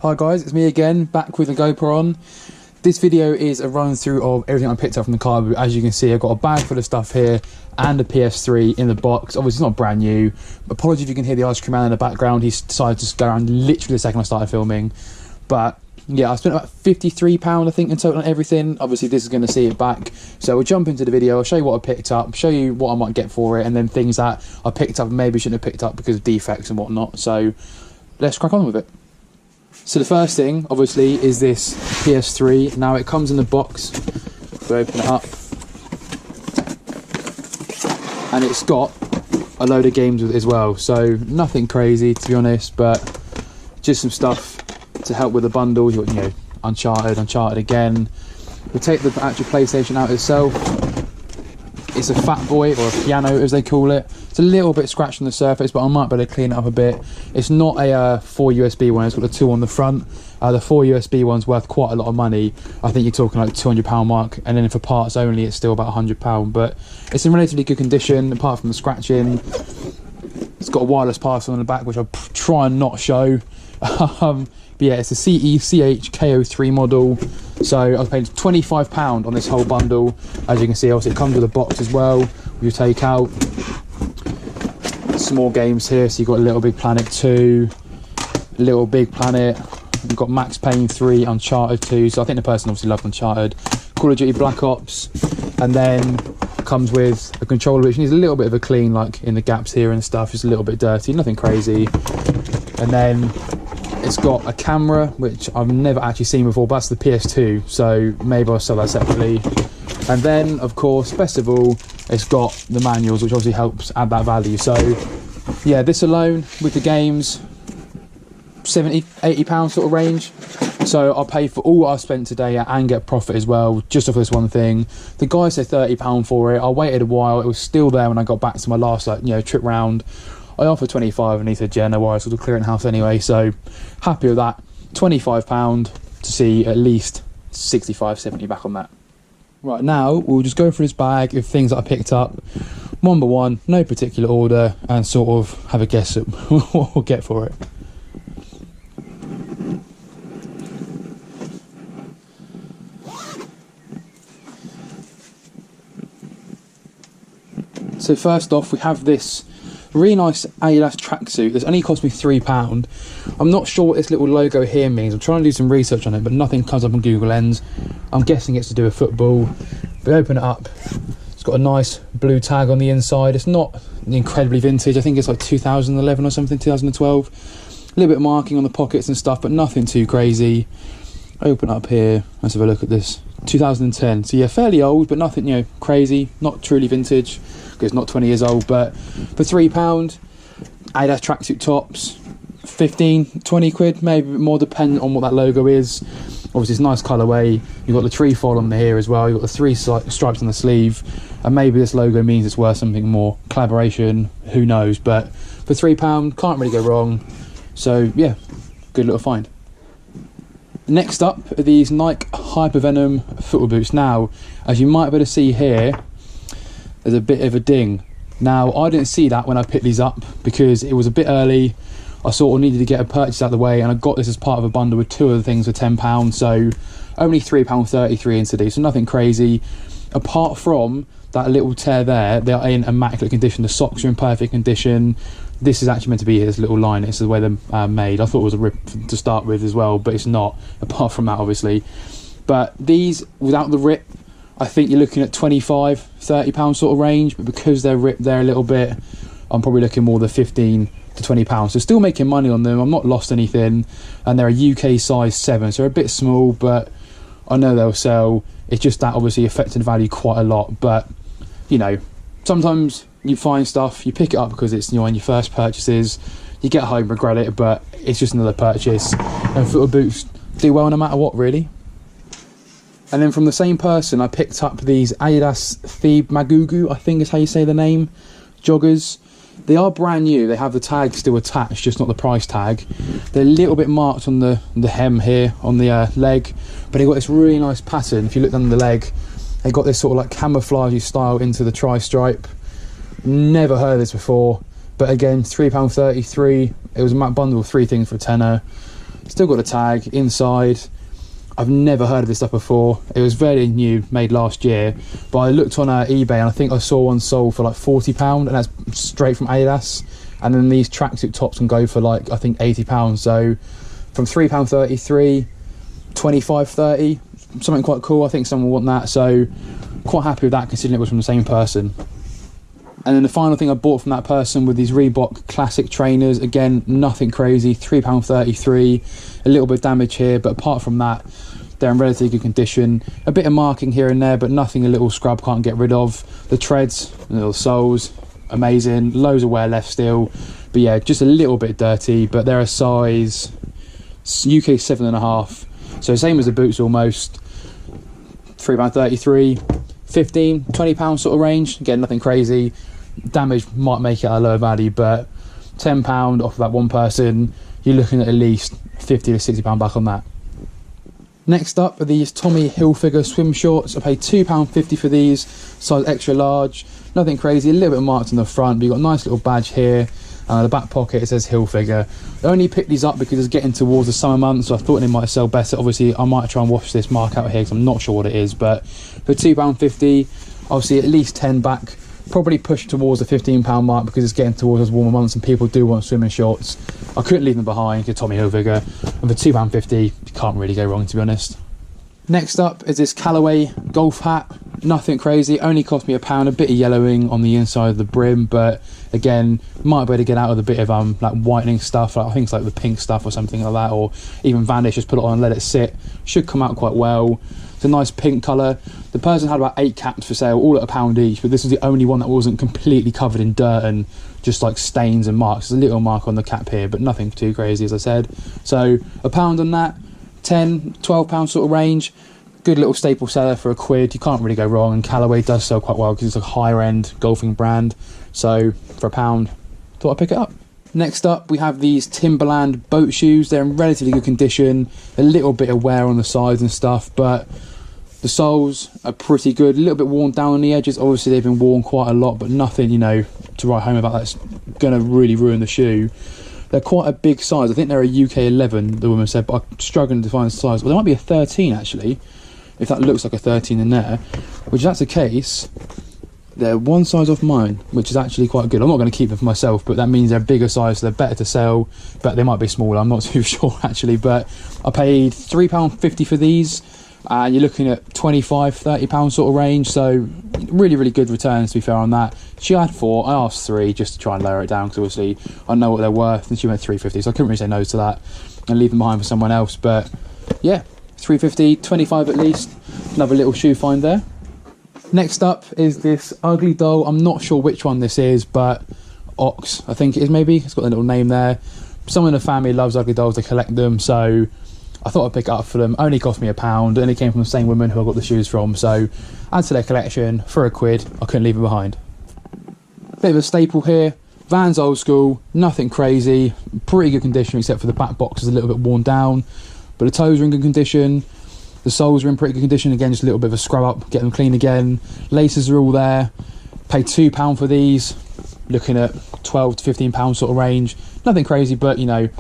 Hi guys, it's me again, back with a GoPro on. This video is a run through of everything I picked up from the car boot. As you can see, I've got a bag full of stuff here and a PS3 in the box. Obviously it's not brand new. Apologies if you can hear the ice cream man in the background. He's decided to go around literally the second I started filming. But yeah, I spent about £53 I think in total on everything. Obviously this is going to see it back. So we'll jump into the video, I'll show you what I picked up, show you what I might get for it, and then things that I picked up and maybe shouldn't have picked up because of defects and whatnot. So let's crack on with it. So the first thing, obviously, is this PS3. Now it comes in the box. We open it up, and it's got a load of games with it as well. So nothing crazy, to be honest, but just some stuff to help with the bundle. You've got, Uncharted again. We take the actual PlayStation out itself. It's a Fat Boy, or a piano as they call it. It's a little bit scratched on the surface, but I might be able to clean it up a bit. It's not a 4 USB one, it's got the 2 on the front. The 4 USB one's worth quite a lot of money. I think you're talking like £200 mark, and then for parts only it's still about £100, but it's in relatively good condition apart from the scratching. It's got a wireless parcel on the back, which I'll try and not show. But yeah, it's a CECH KO3 model. So I was paying £25 on this whole bundle. As you can see, obviously it comes with a box as well. You take out some more games here. So you've got Little Big Planet 2, Little Big Planet. You've got Max Payne 3, Uncharted 2. So I think the person obviously loved Uncharted. Call of Duty Black Ops. And then comes with a controller which needs a little bit of a clean, like in the gaps here and stuff. Just a little bit dirty, nothing crazy. And then it's got a camera, which I've never actually seen before, but that's the PS2, so maybe I'll sell that separately. And then, of course, best of all, it's got the manuals, which obviously helps add that value. So, yeah, this alone, with the games, £70, £80 sort of range. So I'll pay for all I spent today and get profit as well, just off this one thing. The guy said £30 for it. I waited a while. It was still there when I got back to my last trip round. I offered 25 and he said, yeah, no worries, we'll clear it house anyway. So happy with that. £25 to see at least 65, 70 back on that. Right, now we'll just go through this bag of things that I picked up one by one, no particular order, and sort of have a guess at what we'll get for it. So first off, we have this really nice Adidas tracksuit. This only cost me £3. I'm not sure what this little logo here means. I'm trying to do some research on it, but nothing comes up on Google Lens. I'm guessing it's to do with football. We open it up. It's got a nice blue tag on the inside. It's not incredibly vintage. I think it's like 2011 or something, 2012. A little bit of marking on the pockets and stuff, but nothing too crazy. Open up here. Let's have a look at this. 2010. So yeah, fairly old, but nothing crazy. Not truly vintage, because it's not 20 years old. But for £3, Adidas tracksuit tops, 15, 20 quid, maybe a bit more, depending on what that logo is. Obviously it's nice colourway. You've got the tree fold on here as well. You've got the 3 stripes on the sleeve, and maybe this logo means it's worth something more. Collaboration, who knows? But for £3, can't really go wrong. So yeah, good little find. Next up are these Nike Hypervenom football boots. Now, as you might be able to see here, there's a bit of a ding. Now, I didn't see that when I picked these up because it was a bit early. I sort of needed to get a purchase out of the way, and I got this as part of a bundle with 2 other things for £10, so only £3.33 into these, so nothing crazy. Apart from that little tear there, they are in immaculate condition. The socks are in perfect condition. This is actually meant to be this little line. It's the way they're made. I thought it was a rip to start with as well, but it's not, apart from that obviously. But these, without the rip, I think you're looking at £25, £30 sort of range, but because they're ripped there a little bit, I'm probably looking more than £15 to £20. So still making money on them. I'm not lost anything, and they're a UK size 7, so they're a bit small, but I know they'll sell. It's just that obviously affecting the value quite a lot. But sometimes you find stuff, you pick it up because it's on your first purchases, you get home, regret it, but it's just another purchase. And football boots do well no matter what, really. And then from the same person, I picked up these Adidas Thebe Magugu, I think is how you say the name, joggers. They are brand new. They have the tag still attached, just not the price tag. They're a little bit marked on the hem here, on the leg, but they've got this really nice pattern. If you look down the leg, they got this sort of like camouflage style into the tri-stripe. Never heard of this before, but again, £3.33. It was a bundle of 3 things for a tenner. Still got a tag inside. I've never heard of this stuff before. It was very new, made last year, but I looked on eBay and I think I saw one sold for like £40, and that's straight from Adidas. And then these tracksuit tops can go for like, I think, £80. So from £3.33, 25, 30, something quite cool. I think someone will want that, so quite happy with that considering it was from the same person. And then the final thing I bought from that person were these Reebok classic trainers. Again, nothing crazy, £3.33, a little bit of damage here, but apart from that, they're in relatively good condition. A bit of marking here and there, but nothing a little scrub can't get rid of. The treads, the little soles, amazing. Loads of wear left still, but yeah, just a little bit dirty, but they're a size UK 7.5, so same as the boots almost. £3.33, 15, £20 sort of range. Again, nothing crazy. Damage might make it a lower value, but £10 off of that one person, you're looking at least £50 to £60 back on that. Next up are these Tommy Hilfiger swim shorts. I paid £2.50 for these, size extra large. Nothing crazy, a little bit marked on the front, but you've got a nice little badge here. The back pocket, it says Hilfiger. I only picked these up because it's getting towards the summer months, so I thought they might sell better. Obviously, I might try and wash this mark out here because I'm not sure what it is, but for £2.50, obviously at least 10 back. Probably push towards the £15 mark because it's getting towards those warmer months and people do want swimming shorts. I couldn't leave them behind, get Tommy Hilfiger, and for £2.50, you can't really go wrong, to be honest. Next up is this Callaway golf hat. Nothing crazy, only cost me £1. A bit of yellowing on the inside of the brim, but again, might be able to get out with a bit of like whitening stuff. Like, I think it's like the pink stuff or something like that, or even Vanish, just put it on and let it sit. Should come out quite well. It's a nice pink colour. The person had about 8 caps for sale, all at £1 each, but this was the only one that wasn't completely covered in dirt and just like stains and marks. There's a little mark on the cap here, but nothing too crazy, as I said. So £1 on that, 10, £12 sort of range. Good little staple seller for £1. You can't really go wrong, and Callaway does sell quite well because it's a higher end golfing brand. So for £1, thought I'd pick it up. Next up, we have these Timberland boat shoes. They're in relatively good condition, a little bit of wear on the sides and stuff, but the soles are pretty good. A little bit worn down on the edges. Obviously they've been worn quite a lot, but nothing, you know, to write home about that's gonna really ruin the shoe. They're quite a big size. I think they're a UK 11, the woman said, but I'm struggling to find the size. Well, there might be a 13 actually, if that looks like a 13 in there, which if that's the case, they're one size off mine, which is actually quite good. I'm not going to keep them for myself, but that means they're a bigger size, so they're better to sell, but they might be smaller, I'm not too sure actually. But I paid £3.50 for these, and you're looking at £25, £30 sort of range, so really, really good returns, to be fair, on that. She had 4, I asked 3 just to try and lower it down, because obviously I know what they're worth, and she went £3.50, so I couldn't really say no to that and leave them behind for someone else. But yeah, £3.50, 25 at least. Another little shoe find there. Next up is this ugly doll. I'm not sure which one this is, but Ox, I think it is maybe. It's got a little name there. Someone in the family loves ugly dolls, they collect them, so I thought I'd pick it up for them. Only cost me £1, only came from the same woman who I got the shoes from, so add to their collection for £1. I couldn't leave it behind. Bit of a staple here. Vans old school, nothing crazy, pretty good condition except for the back box is a little bit worn down, but the toes are in good condition. The soles are in pretty good condition. Again, just a little bit of a scrub up, get them clean again. Laces are all there. Paid £2 for these. Looking at £12 to £15 sort of range. Nothing crazy, but you know,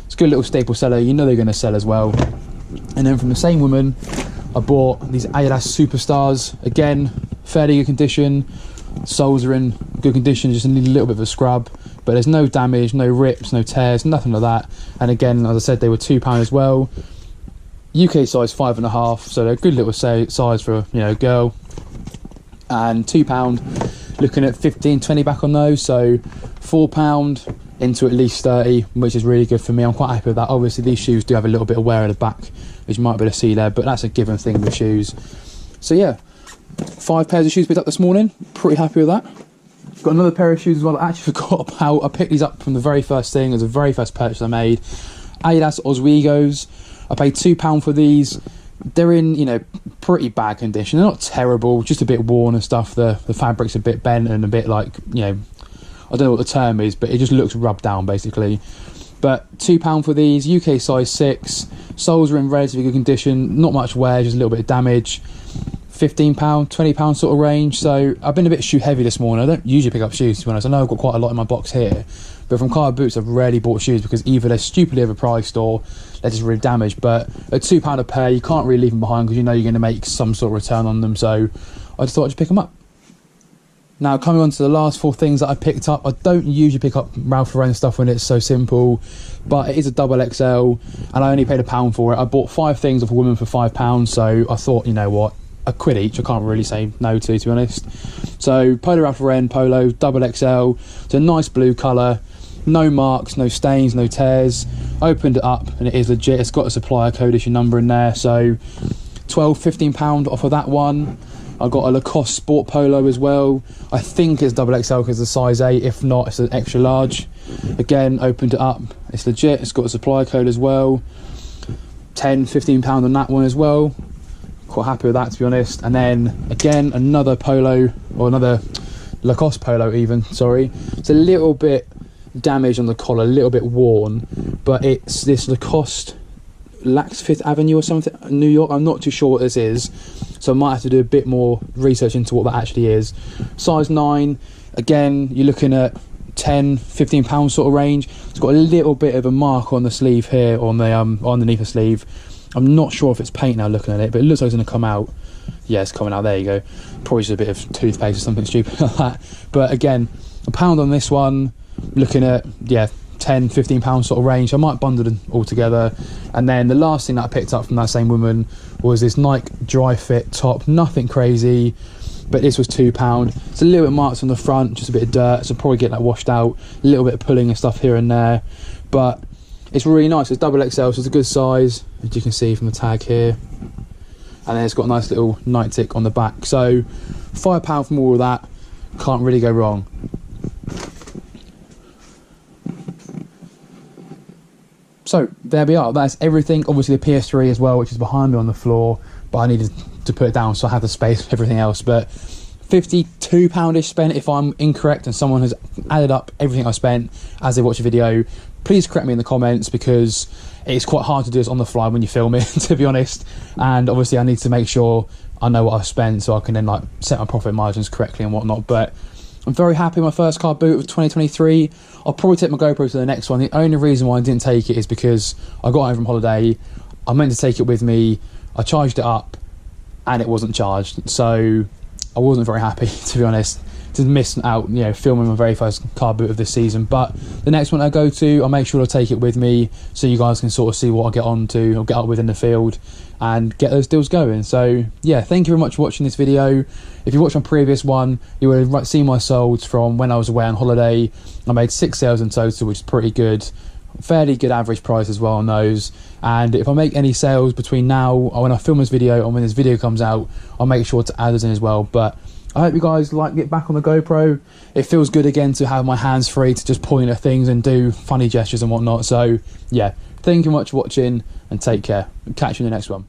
it's a good little staple seller. You know they're going to sell as well. And then from the same woman, I bought these Adidas Superstars. Again, fairly good condition. Soles are in good condition, just need a little bit of a scrub. But there's no damage, no rips, no tears, nothing like that. And again, as I said, they were £2 as well. UK size 5.5, so they're a good little size for, you know, a girl. And £2, looking at 15, 20 back on those, so £4 into at least 30, which is really good for me. I'm quite happy with that. Obviously these shoes do have a little bit of wear at the back, which you might be able to see there, but that's a given thing with shoes. So yeah, 5 pairs of shoes picked up this morning, pretty happy with that. Got another pair of shoes as well I actually forgot about. I picked these up from the very first thing, it was the very first purchase I made. Adidas Oswegos. I paid £2 for these. They're in, you know, pretty bad condition. They're not terrible, just a bit worn and stuff. The fabric's a bit bent and a bit like, you know, I don't know what the term is, but it just looks rubbed down basically. But £2 for these, UK size 6. Soles are in relatively good condition, not much wear, just a little bit of damage. £15, £20 sort of range. So I've been a bit shoe heavy this morning. I don't usually pick up shoes, to be honest. I know I've got quite a lot in my box here, But from CARBOOT, I've rarely bought shoes because either they're stupidly overpriced or they're just really damaged. But at £2 a pair, you can't really leave them behind because you know you're going to make some sort of return on them. So I just thought I'd just pick them up. Now, coming on to the last 4 things that I picked up. I don't usually pick up Ralph Lauren stuff when it's so simple, but it is a double XL and I only paid £1 for it. I bought 5 things off a woman for £5, so I thought, you know what, a quid each, I can't really say no to be honest. So Polo Ralph Lauren Polo double XL. It's a nice blue colour, no marks, no stains, no tears. Opened it up and it is legit. It's got a supplier code issue number in there, so £12–15 off of that one. I got a Lacoste sport polo as well. I think it's double XL because it's a size 8. If not, it's an extra large. Again, opened it up. It's legit. It's got a supplier code as well. £10–15 on that one as well. Quite happy with that, to be honest. And then again, another polo, or another Lacoste polo even, sorry. It's a little bit damaged on the collar, a little bit worn, but it's this Lacoste Lax Fifth Avenue or something, New York. I'm not too sure what this is, so I might have to do a bit more research into what that actually is. Size 9, again, you're looking at £10–15 sort of range. It's got a little bit of a mark on the sleeve here, on the underneath the sleeve. I'm not sure if it's paint now looking at it, but it looks like it's going to come out. Yeah, it's coming out, there you go. Probably just a bit of toothpaste or something stupid like that. But again, £1 on this one, looking at, yeah, £10–15 sort of range. I might bundle them all together. And then the last thing that I picked up from that same woman was this Nike dry fit top. Nothing crazy, but this was £2. It's a little bit marked on the front, just a bit of dirt, so probably get that washed out. A little bit of pulling and stuff here and there, but it's really nice. It's double XL, so it's a good size, as you can see from the tag here. And then it's got a nice little Nike tick on the back. So £5 from all of that, can't really go wrong. So there we are, that's everything. Obviously the PS3 as well, which is behind me on the floor, but I needed to put it down so I have the space for everything else. But £52-ish spent, if I'm incorrect and someone has added up everything I spent as they watch a video, please correct me in the comments, because it's quite hard to do this on the fly when you film it, to be honest. And obviously I need to make sure I know what I've spent so I can then like set my profit margins correctly and whatnot. But I'm very happy with my first CARBOOT of 2023. I'll probably take my GoPro to the next one. The only reason why I didn't take it is because I got home from holiday. I meant to take it with me. I charged it up and it wasn't charged. So I wasn't very happy, to be honest, to miss out, you know, filming my very first CARBOOT of this season. But the next one I go to, I'll make sure to take it with me so you guys can sort of see what I get on to or get up with in the field and get those deals going. So yeah, thank you very much for watching this video. If you watched my previous one, you would have seen my solds from when I was away on holiday. I made 6 sales in total, which is pretty good. Fairly good average price as well on those. And if I make any sales between now or when I film this video and when this video comes out, I'll make sure to add those in as well. But I hope you guys like get back on the GoPro. It feels good again to have my hands free to just point at things and do funny gestures and whatnot. So yeah, thank you much for watching and take care. Catch you in the next one.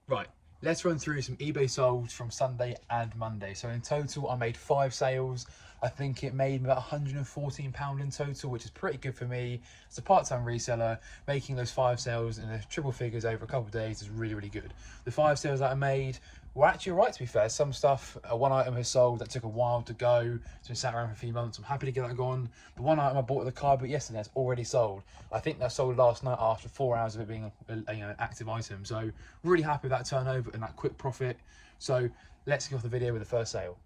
Right, let's run through some eBay solds from Sunday and Monday. So in total, I made 5 sales. I think it made me about £114 in total, which is pretty good for me. As a part-time reseller, making those 5 sales in the triple figures over a couple of days is really, really good. The 5 sales that I made were actually right, to be fair. Some stuff, one item has sold that took a while to go, so it sat around for a few months. I'm happy to get that gone. The one item I bought at the CARBOOT yesterday has already sold. I think that sold last night after 4 hours of it being an active item. So really happy with that turnover and that quick profit. So let's kick off the video with the first sale.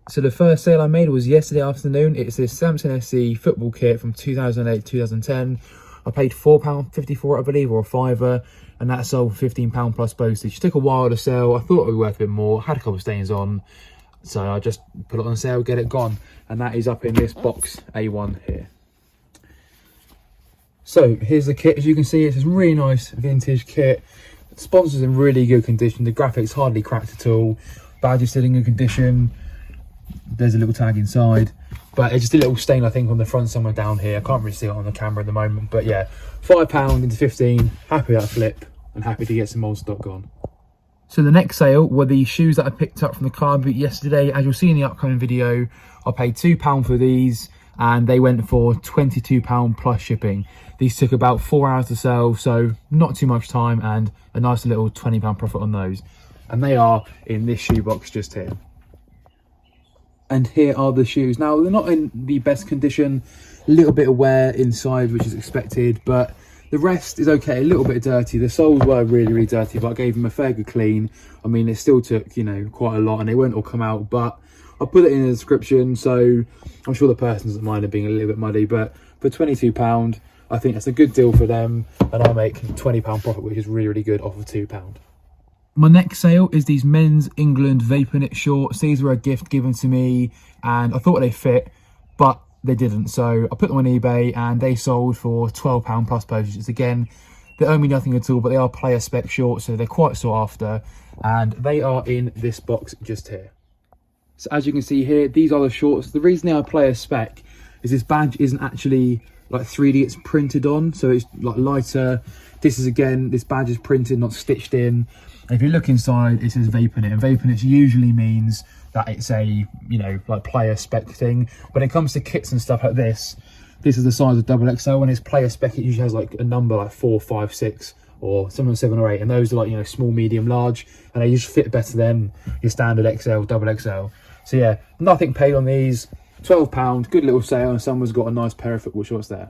So the first sale I made was yesterday afternoon. It's this Samson SC football kit from 2008-2010. I paid £4.54, I believe, or a £5, and that sold for £15 plus postage. It took a while to sell. I thought it would be worth a bit more. Had a couple of stains on, so I just put it on sale, get it gone, and that is up in this box A1 here. So here's the kit. As you can see, it's a really nice vintage kit. The sponsor's in really good condition. The graphics hardly cracked at all. Badge is still in good condition. There's a little tag inside, but it's just a little stain I think on the front somewhere down here. I can't really see it on the camera at the moment, but yeah, £5 into 15. Happy with that flip and happy to get some old stock gone. So the next sale were the shoes that I picked up from the CARBOOT yesterday. As you'll see in the upcoming video, I paid £2 for these and they went for £22 plus shipping. These took about 4 hours to sell, so not too much time, and a nice little £20 profit on those. And they are in this shoebox just here. And here are the shoes. Now, they're not in the best condition, a little bit of wear inside, which is expected, but the rest is okay, a little bit dirty. The soles were really, really dirty, but I gave them a fair good clean. I mean, it still took, you know, quite a lot, and they won't all come out, but I'll put it in the description, so I'm sure the person doesn't mind it being a little bit muddy. But for £22, I think that's a good deal for them, and I'll make £20 profit, which is really, really good off of £2. My next sale is these men's England Vapor Knit shorts. These were a gift given to me, and I thought they fit, but they didn't. So I put them on eBay, and they sold for £12 plus postage. Again, they owe me nothing at all, but they are player spec shorts, so they're quite sought after, and they are in this box just here. So as you can see here, these are the shorts. The reason they are player spec is this badge isn't actually like 3D, it's printed on, so it's like lighter. This is, again, this badge is printed, not stitched in. And if you look inside, it says Vapor Knit, and Vapor Knit usually means that it's a, you know, like player spec thing. When it comes to kits and stuff like this is the size of XXL. When it's player spec, it usually has like a number like 4, 5, 6, or sometimes 7 or 8, and those are like, you know, small, medium, large, and they just fit better than your standard XL, XXL. So yeah, nothing paid on these. £12, good little sale, and someone's got a nice pair of football shorts there.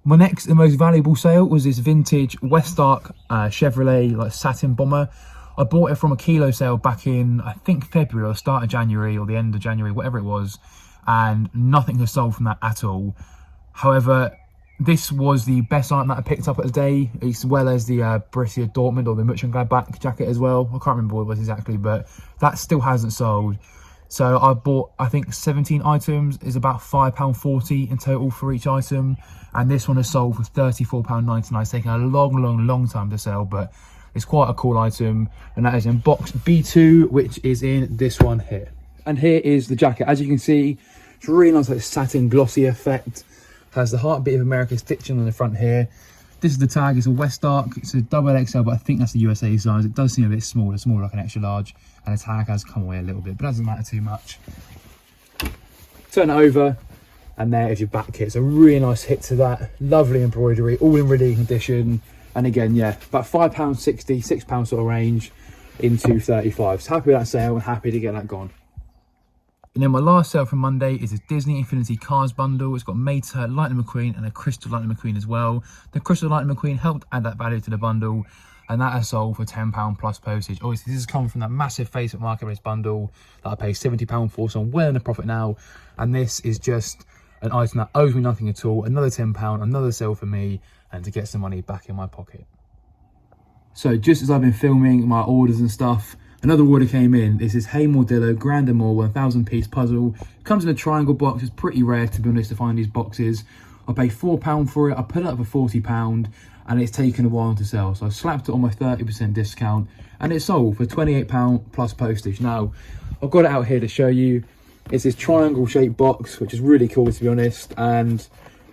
My next and most valuable sale was this vintage Westark Chevrolet like satin bomber. I bought it from a kilo sale back in, I think, February or start of January or the end of January, whatever it was, and nothing has sold from that at all. However, this was the best item that I picked up at the day, as well as the Borussia Dortmund or the Mönchengladbach jacket as well. I can't remember what it was exactly, but that still hasn't sold. So I bought, I think, 17 items, is about £5.40 in total for each item. And this one has sold for £34.99. It's taken a long time to sell, but it's quite a cool item. And that is in box B2, which is in this one here. And here is the jacket. As you can see, it's really nice, like satin glossy effect. Has the Heartbeat of America stitching on the front here. This is the tag, it's a Westark, it's a XXL, but I think that's the USA size. It does seem a bit small, it's more like an extra large, and the tag has come away a little bit, but it doesn't matter too much. Turn it over, and there is your back kit. It's a really nice hit to that, lovely embroidery, all in really good condition, and again, yeah, about £5.60, £6 sort of range into 35. So happy with that sale and happy to get that gone. And then my last sale from Monday is a Disney Infinity Cars bundle. It's got Mater, Lightning McQueen, and a Crystal Lightning McQueen as well. The Crystal Lightning McQueen helped add that value to the bundle, and that has sold for £10 plus postage. Obviously, this has come from that massive Facebook Marketplace bundle that I paid £70 for, so I'm well in a profit now. And this is just an item that owes me nothing at all. Another £10, another sale for me, and to get some money back in my pocket. So just as I've been filming my orders and stuff, another order came in. This is Hey Mordillo Grand Amour 1000 piece puzzle. It comes in a triangle box. It's pretty rare, to be honest, to find these boxes. I paid £4 for it. I put it up for £40, and it's taken a while to sell. So I slapped it on my 30% discount, and it sold for £28 plus postage. Now, I've got it out here to show you. It's this triangle shaped box, which is really cool, to be honest. And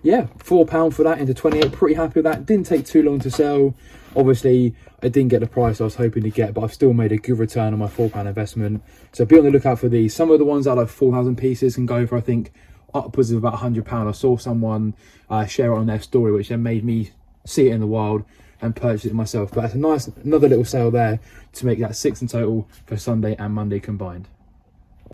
yeah, £4 for that into 28. Pretty happy with that. Didn't take too long to sell. Obviously, I didn't get the price I was hoping to get, but I've still made a good return on my £4 investment. So be on the lookout for these. Some of the ones out of 4,000 pieces can go for, I think, upwards of about £100. I saw someone share it on their story, which then made me see it in the wild and purchase it myself. But it's a nice, another little sale there to make that 6 in total for Sunday and Monday combined.